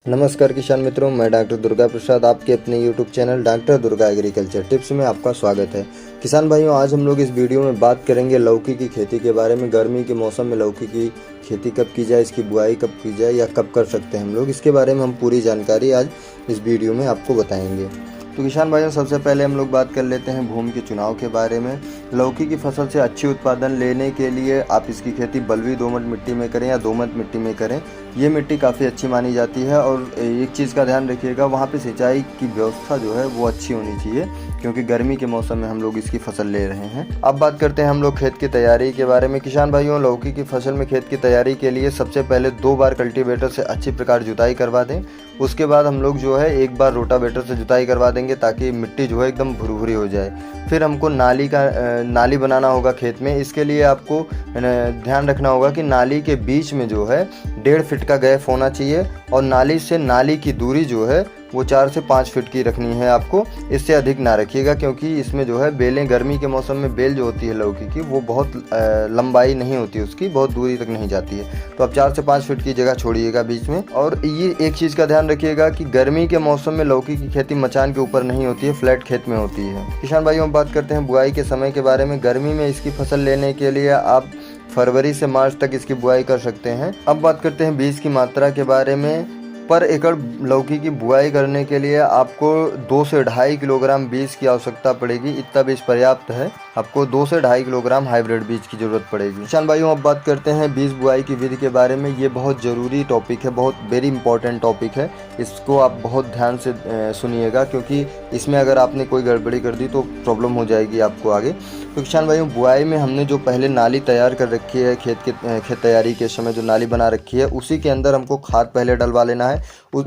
नमस्कार किसान मित्रों, मैं डॉक्टर दुर्गा प्रसाद आपके अपने YouTube channel doctor Durga agriculture tips में आपका स्वागत है। किसान भाइयों, आज हम लोग इस वीडियो में बात करेंगे लौकी की खेती के बारे में। गर्मी के मौसम में लौकी की खेती कब की जाए, इसकी बुआई कब की जाए या कब कर सकते हैं हम लोग, इसके बारे में हम पूरी जानकारी आज इस वीडियो में आपको बताएंगे। तो किसान भाइयों, सबसे पहले हम लोग बात कर लेते हैं भूमि के चुनाव के बारे में। लौकी की फसल से अच्छी उत्पादन लेने के लिए आप इसकी खेती बलुई दोमट मिट्टी में करें या दोमट मिट्टी में करें। ये मिट्टी काफ़ी अच्छी मानी जाती है और एक चीज़ का ध्यान रखिएगा, वहाँ पे सिंचाई की व्यवस्था जो है वो अच्छी होनी चाहिए, क्योंकि गर्मी के मौसम में हम लोग इसकी फसल ले रहे हैं। अब बात करते हैं हम लोग खेत की तैयारी के बारे में। किसान भाइयों, लौकी की फसल में खेत की तैयारी के लिए सबसे पहले 2 बार कल्टीवेटर से अच्छी प्रकार जुताई करवा दें। उसके बाद हम लोग जो है 1 बार रोटावेटर से जुताई करवा देंगे, ताकि मिट्टी जो है एकदम भुरभुरी हो जाए। फिर हमको नाली बनाना होगा खेत में। इसके लिए आपको ध्यान रखना होगा कि नाली के बीच में जो है 1.5 फीट का गैप होना चाहिए और नाली से नाली की दूरी जो है वो 4 से 5 फीट की रखनी है आपको। इससे अधिक ना रखिएगा, क्योंकि इसमें जो है बेलें, गर्मी के मौसम में बेल जो होती है लौकी की, वो बहुत लंबाई नहीं होती, उसकी बहुत दूरी तक नहीं जाती है। तो आप 4 से 5 फीट की जगह छोड़िएगा बीच में। और ये एक चीज़ का ध्यान रखिएगा कि गर्मी के मौसम में लौकी की खेती मचान के ऊपर नहीं होती है, फ्लैट खेत में होती है। किसान भाइयों, हम बात करते हैं बुआई के समय के बारे में। गर्मी में इसकी फसल लेने के लिए आप फरवरी से मार्च तक इसकी बुआई कर सकते हैं। अब बात करते हैं बीज की मात्रा के बारे में। पर एकड़ लौकी की बुआई करने के लिए आपको 2 से 2.5 किलोग्राम बीज की आवश्यकता पड़ेगी। इतना बीज पर्याप्त है। आपको 2 से 2.5 किलोग्राम हाइब्रिड बीज की जरूरत पड़ेगी। किसान भाइयों, अब बात करते हैं बीज बुआई की विधि के बारे में। ये बहुत ज़रूरी टॉपिक है, बहुत वेरी इंपॉर्टेंट टॉपिक है। इसको आप बहुत ध्यान से सुनिएगा, क्योंकि इसमें अगर आपने कोई गड़बड़ी कर दी तो प्रॉब्लम हो जाएगी आपको आगे। तो किसान भाइयों, बुआई में हमने जो पहले नाली तैयार कर रखी है, खेत तैयारी के समय जो नाली बना रखी है, उसी के अंदर हमको खाद पहले डलवा लेना है।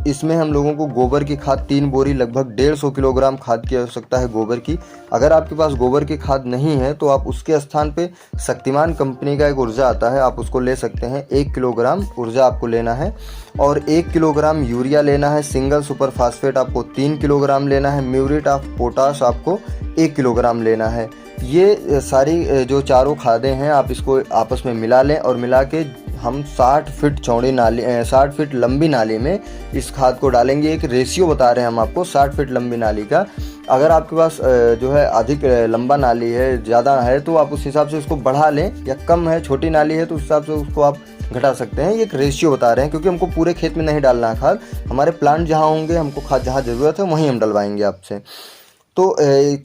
इसमें हम लोगों को गोबर की खाद 3 बोरी, लगभग 150 किलोग्राम खाद की आवश्यकता है गोबर की। अगर आपके पास गोबर की खाद नहीं है तो आप उसके स्थान पे शक्तिमान कंपनी का एक ऊर्जा आता है, आप उसको ले सकते हैं। 1 किलोग्राम ऊर्जा आपको लेना है और 1 किलोग्राम यूरिया लेना है। सिंगल सुपर फास्फेट आपको 3 किलोग्राम लेना है। म्यूरेट ऑफ पोटाश आपको 1 किलोग्राम लेना है। ये सारी जो चारों खादें हैं, आप इसको आपस में मिला लें और मिला के हम 60 फीट चौड़ी नाली 60 फीट लंबी नाली में इस खाद को डालेंगे। एक रेशियो बता रहे हैं हम आपको 60 फीट लंबी नाली का। अगर आपके पास जो है अधिक लंबा नाली है, ज़्यादा है, तो आप उस हिसाब से उसको बढ़ा लें, या कम है, छोटी नाली है, तो उस हिसाब से उसको आप घटा सकते हैं। ये एक रेशियो बता रहे हैं, क्योंकि हमको पूरे खेत में नहीं डालना है खाद। हमारे प्लांट जहाँ होंगे, हमको खाद जहाँ ज़रूरत है वहीं हम डलवाएंगे आपसे। तो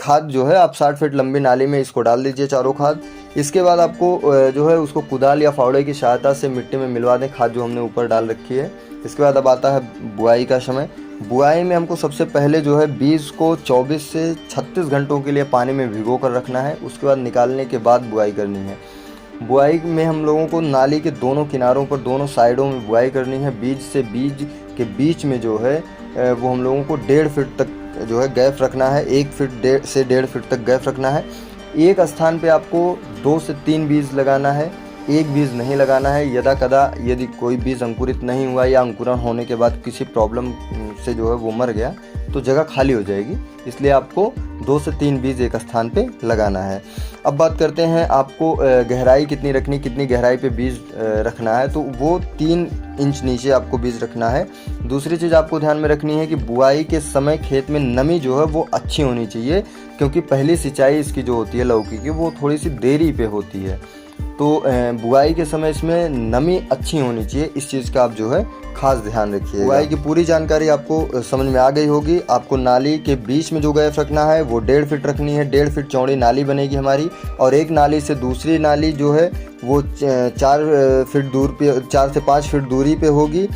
खाद जो है आप 60 फीट लंबी नाली में इसको डाल दीजिए, चारों खाद। इसके बाद आपको जो है उसको कुदाल या फावड़े की सहायता से मिट्टी में मिलवा दें, खाद जो हमने ऊपर डाल रखी है। इसके बाद अब आता है बुआई का समय। बुआई में हमको सबसे पहले जो है बीज को 24 से 36 घंटों के लिए पानी में भिगो कर रखना है। उसके बाद निकालने के बाद बुआई करनी है। बुआई में हम लोगों को नाली के दोनों किनारों पर, दोनों साइडों में बुआई करनी है। बीज से बीज के बीच में जो है वो हम लोगों को 1.5 फीट तक जो है गैप रखना है। 1 फीट से 1.5 फीट तक गैप रखना है। एक स्थान पे आपको 2 से 3 बीज लगाना है, एक बीज नहीं लगाना है। यदा कदा यदि कोई बीज अंकुरित नहीं हुआ या अंकुरण होने के बाद किसी प्रॉब्लम से जो है वो मर गया, तो जगह खाली हो जाएगी। इसलिए आपको 2 से 3 बीज एक स्थान पे लगाना है। अब बात करते हैं आपको गहराई कितनी रखनी, कितनी गहराई पे बीज रखना है। तो वो 3 इंच नीचे आपको बीज रखना है। दूसरी चीज़ आपको ध्यान में रखनी है कि बुआई के समय खेत में नमी जो है वो अच्छी होनी चाहिए, क्योंकि पहली सिंचाई इसकी जो होती है लौकी की, वो थोड़ी सी देरी पे होती है। तो बुआई के समय इसमें नमी अच्छी होनी चाहिए। इस चीज़ का आप जो है खास ध्यान रखिए। बुआई की पूरी जानकारी आपको समझ में आ गई होगी। आपको नाली के बीच में जो गैप रखना है वो 1.5 फीट रखनी है। 1.5 फीट चौड़ी नाली बनेगी हमारी, और एक नाली से दूसरी नाली जो है वो 4 फीट दूर पे, 4 से 5 फीट दूरी पे होगी।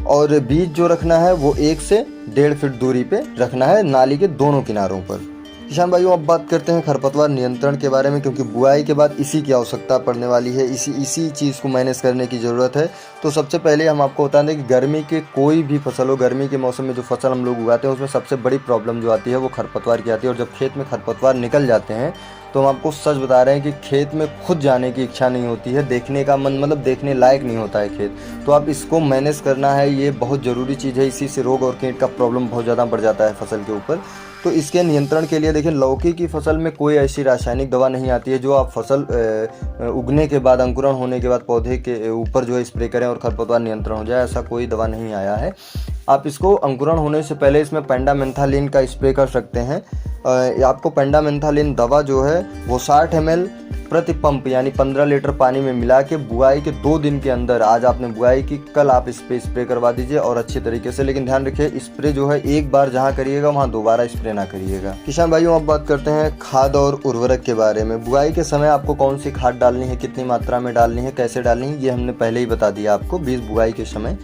और बीज जो रखना है वो 1 से 1.5 फीट दूरी पे रखना है, नाली के दोनों किनारों पर। किसान भाइयों, अब बात करते हैं खरपतवार नियंत्रण के बारे में, क्योंकि बुआई के बाद इसी की आवश्यकता पड़ने वाली है। इसी चीज़ को मैनेज करने की ज़रूरत है। तो सबसे पहले हम आपको बता दें कि गर्मी के कोई भी फसल हो, गर्मी के मौसम में जो फसल हम लोग उगाते हैं उसमें सबसे बड़ी प्रॉब्लम जो आती है वो खरपतवार की आती है। और जब खेत में खरपतवार निकल जाते हैं तो हम आपको सच बता रहे हैं कि खेत में खुद जाने की इच्छा नहीं होती है, देखने का मन, मतलब देखने लायक नहीं होता है खेत। तो आप इसको मैनेज करना है, ये बहुत ज़रूरी चीज़ है। इसी से रोग और कीट का प्रॉब्लम बहुत ज़्यादा बढ़ जाता है फसल के ऊपर। तो इसके नियंत्रण के लिए देखिए, लौकी की फसल में कोई ऐसी रासायनिक दवा नहीं आती है जो आप फसल उगने के बाद, अंकुरण होने के बाद पौधे के ऊपर जो है स्प्रे करें और खरपतवार नियंत्रण हो जाए, ऐसा कोई दवा नहीं आया है। आप इसको अंकुरण होने से पहले इसमें पेंडामेंथालिन का स्प्रे कर सकते हैं। आपको पेंडामेंथालिन दवा जो है वो 60 ml प्रति पंप यानी 15 लीटर पानी में मिला के बुआई के 2 दिन के अंदर, आज आपने बुआई की, कल आप इस पे स्प्रे करवा दीजिए और अच्छे तरीके से। लेकिन ध्यान रखिए, स्प्रे जो है एक बार जहाँ करिएगा वहाँ दोबारा स्प्रे ना करिएगा। किसान भाइयों, अब बात करते हैं खाद और उर्वरक के बारे में। बुआई के समय आपको कौन सी खाद डालनी है, कितनी मात्रा में डालनी है, कैसे डालनी है, ये हमने पहले ही बता दिया आपको। बीज बुआई के समय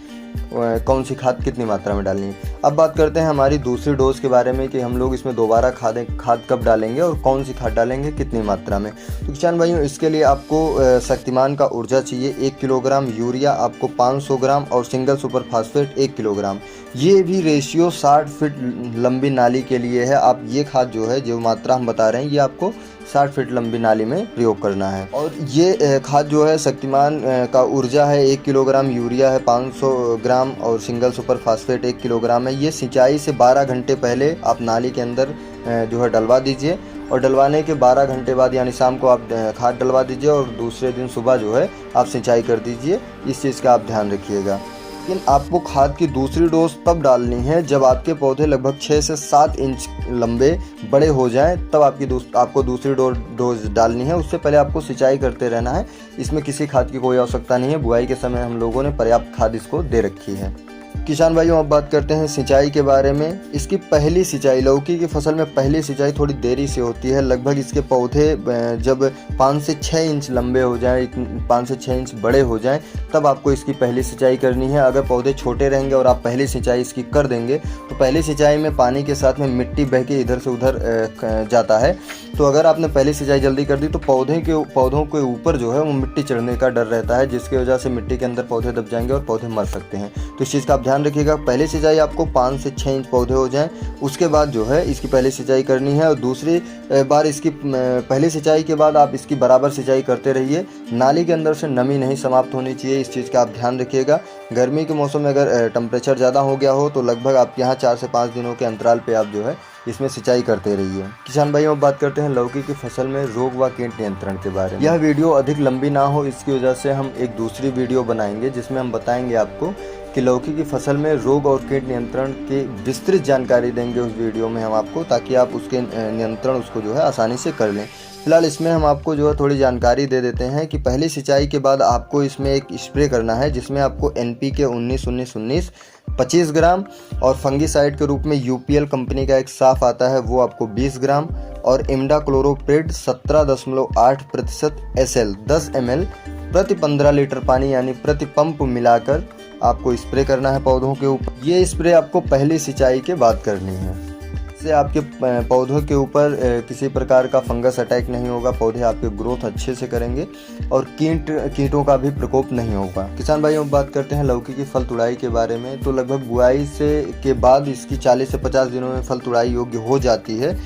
कौन सी खाद कितनी मात्रा में डालनी है। अब बात करते हैं हमारी दूसरी डोज के बारे में कि हम लोग इसमें दोबारा खाद कब डालेंगे और कौन सी खाद डालेंगे, कितनी मात्रा में। तो किसान भाइयों, इसके लिए आपको शक्तिमान का ऊर्जा चाहिए 1 किलोग्राम, यूरिया आपको 500 ग्राम और सिंगल सुपर फास्फेट 1 किलोग्राम। ये भी रेशियो 60 फीट लंबी नाली के लिए है। आप ये खाद जो है, जो मात्रा हम बता रहे हैं, ये आपको 60 फीट लंबी नाली में प्रयोग करना है। और ये खाद जो है शक्तिमान का ऊर्जा है 1 किलोग्राम, यूरिया है 500 ग्राम और सिंगल सुपर फास्फेट 1 किलोग्राम है। ये सिंचाई से 12 घंटे पहले आप नाली के अंदर जो है डलवा दीजिए और डलवाने के 12 घंटे बाद यानी शाम को आप खाद डलवा दीजिए और दूसरे दिन सुबह जो है आप सिंचाई कर दीजिए। इस चीज़ का आप ध्यान रखिएगा। लेकिन आपको खाद की दूसरी डोज तब डालनी है जब आपके पौधे लगभग 6 से 7 इंच लंबे बड़े हो जाएं, तब आपको दूसरी डोज डालनी है। उससे पहले आपको सिंचाई करते रहना है। इसमें किसी खाद की कोई आवश्यकता नहीं है। बुआई के समय हम लोगों ने पर्याप्त खाद इसको दे रखी है। किसान भाइयों, अब बात करते हैं सिंचाई के बारे में। इसकी पहली सिंचाई, लौकी की फसल में पहली सिंचाई थोड़ी देरी से होती है। लगभग इसके पौधे जब 5 से 6 इंच लंबे हो जाएं, 5 से 6 इंच बड़े हो जाएं, तब आपको इसकी पहली सिंचाई करनी है। अगर पौधे छोटे रहेंगे और आप पहली सिंचाई इसकी कर देंगे तो पहली सिंचाई में पानी के साथ में मिट्टी बह के इधर से उधर जाता है। तो अगर आपने पहली सिंचाई जल्दी कर दी तो पौधों के ऊपर जो है वो मिट्टी चढ़ने का डर रहता है, जिसकी वजह से मिट्टी के अंदर पौधे दब जाएंगे और पौधे मर सकते हैं। तो इस चीज़ का आप ध्यान रखिएगा। पहली सिंचाई आपको 5 से 6 इंच पौधे हो जाएं, उसके बाद जो है इसकी पहली सिंचाई करनी है। और दूसरी बार इसकी पहली सिंचाई के बाद आप इसकी बराबर सिंचाई करते रहिए। नाली के अंदर से नमी नहीं समाप्त होनी चाहिए, इस चीज़ का आप ध्यान रखिएगा। गर्मी के मौसम में अगर टेम्परेचर ज़्यादा हो गया हो तो लगभग आप यहाँ 4 से 5 दिनों के अंतराल पे आप जो है इसमें सिंचाई करते रहिए। किसान भाइयों, अब बात करते हैं लौकी की फसल में रोग व कीट नियंत्रण के बारे में। यह वीडियो अधिक लंबी ना हो, इसकी वजह से हम एक दूसरी वीडियो बनाएंगे जिसमें हम बताएंगे आपको कि लौकी की फसल में रोग और कीट नियंत्रण की विस्तृत जानकारी देंगे उस वीडियो में हम आपको, ताकि आप उसके नियंत्रण उसको जो है आसानी से कर लें। फिलहाल इसमें हम आपको जो है थोड़ी जानकारी दे देते हैं कि पहली सिंचाई के बाद आपको इसमें एक स्प्रे करना है जिसमें आपको NPK 19-19-19 25 ग्राम और फंगीसाइड के रूप में UPL कंपनी का एक साफ आता है वो आपको 20 ग्राम और इमिडाक्लोप्रिड 17.8% SL 10 ml प्रति 15 लीटर पानी यानी प्रति पंप मिलाकर आपको स्प्रे करना है पौधों के ऊपर। ये स्प्रे आपको पहली सिंचाई के बाद करनी है। इससे आपके पौधों के ऊपर किसी प्रकार का फंगस अटैक नहीं होगा, पौधे आपके ग्रोथ अच्छे से करेंगे और कीटों का भी प्रकोप नहीं होगा। किसान भाइयों, बात करते हैं लौकी की फल तुड़ाई के बारे में। तो लगभग बुआई के बाद इसकी 40 से 50 दिनों में फल तुड़ाई योग्य हो जाती है।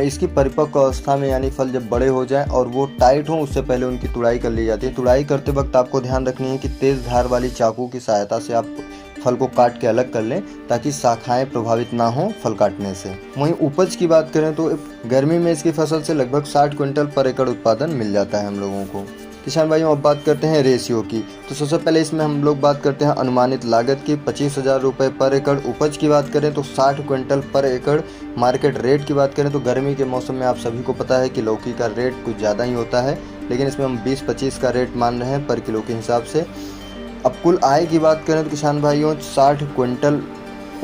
इसकी परिपक्व अवस्था में यानी फल जब बड़े हो जाएं और वो टाइट हों उससे पहले उनकी तुड़ाई कर ली जाती है। तुड़ाई करते वक्त आपको ध्यान रखनी है कि तेज़ धार वाली चाकू की सहायता से आप फल को काट के अलग कर लें ताकि शाखाएं प्रभावित ना हो फल काटने से। वहीं उपज की बात करें तो गर्मी में इसकी फसल से लगभग 60 क्विंटल पर एकड़ उत्पादन मिल जाता है हम लोगों को। किसान भाइयों, अब बात करते हैं रेशियो की। तो सबसे पहले इसमें हम लोग बात करते हैं अनुमानित लागत की 25,000 रुपये पर एकड़। उपज की बात करें तो 60 क्विंटल पर एकड़। मार्केट रेट की बात करें तो गर्मी के मौसम में आप सभी को पता है कि लौकी का रेट कुछ ज़्यादा ही होता है, लेकिन इसमें हम 20-25 का रेट मान रहे हैं पर किलो के हिसाब से। अब कुल आय की बात करें तो किसान भाइयों 60 क्विंटल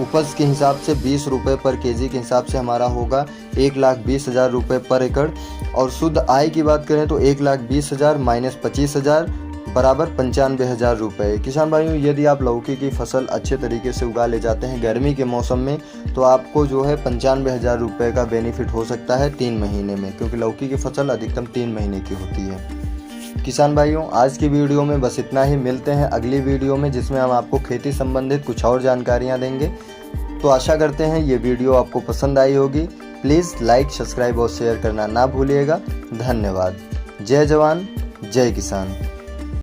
उपज के हिसाब से 20 रुपये पर केजी के हिसाब से हमारा होगा 1,20,000 रुपये पर एकड़। और शुद्ध आय की बात करें तो 1,20,000 माइनस 25,000 बराबर 95,000 रुपये। किसान भाइयों, यदि आप लौकी की फसल अच्छे तरीके से उगा ले जाते हैं गर्मी के मौसम में तो आपको जो है 95,000 रुपये का बेनिफिट हो सकता है 3 महीने में, क्योंकि लौकी की फसल अधिकतम 3 महीने की होती है। किसान भाइयों, आज की वीडियो में बस इतना ही। मिलते हैं अगली वीडियो में जिसमें हम आपको खेती संबंधित कुछ और जानकारियां देंगे। तो आशा करते हैं ये वीडियो आपको पसंद आई होगी। प्लीज़ लाइक, सब्सक्राइब और शेयर करना ना भूलिएगा। धन्यवाद। जय जवान, जय किसान।